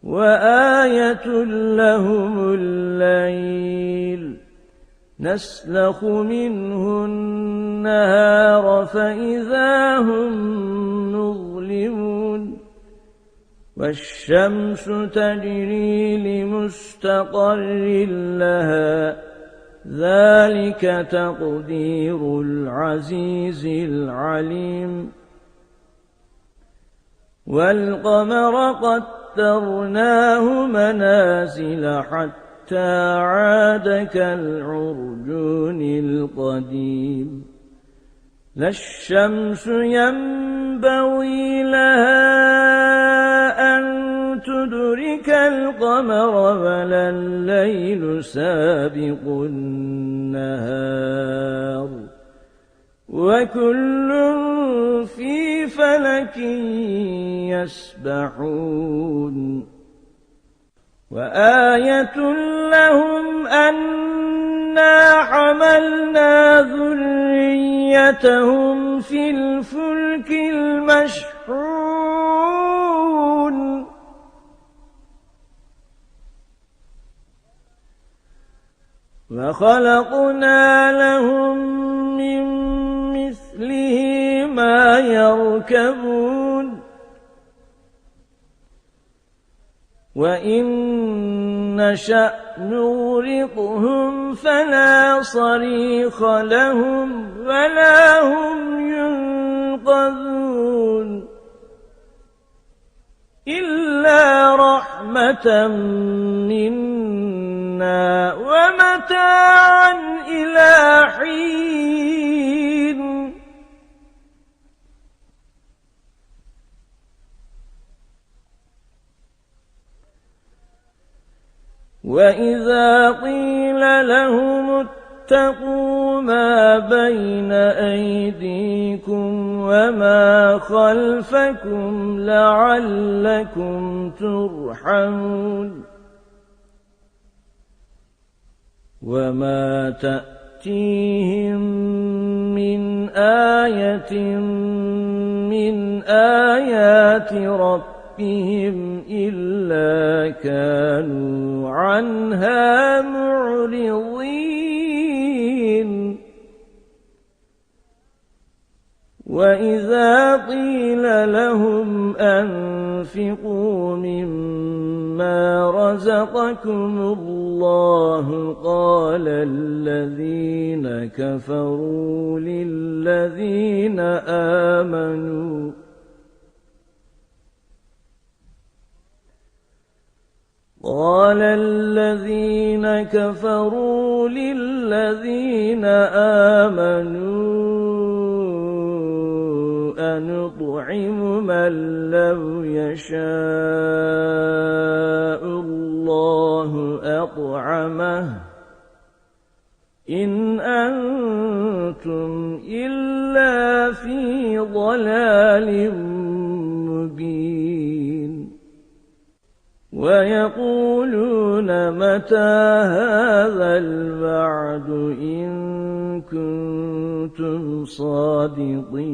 وآية لهم الليل نسلخ منه النهار فإذا هم مظلمون والشمس تجري لمستقر لها ذلك تقدير العزيز العليم والقمر قدرناه منازل حتى عاد كالعرجون القديم لا الشمس ينبغي لها أن تدرك القمر ولا الليل سابق النهار وكل في فلك يسبحون وآية لهم أنا حملنا ذريتهم في الفلك المشحون وخلقنا لهم من مثله ما يركبون وإن نشأ نغرقهم فلا صريخ لهم ولا هم ينقذون إلا رحمة منا ومتاعا إلى حين وإذا قيل لهم اتقوا ما بين أيديكم وما خلفكم لعلكم ترحمون وما تأتيهم من آية من آيات ربهم إلا كانوا عنها معرضين وإذا قيل لهم أنفقوا مما رزقكم الله قال الذين كفروا للذين آمنوا أنطعم من لو يشاء الله أطعمه إن أنتم إلا في ضلال مبين ويقولون متى هذا الوعد إن كنتم صادقين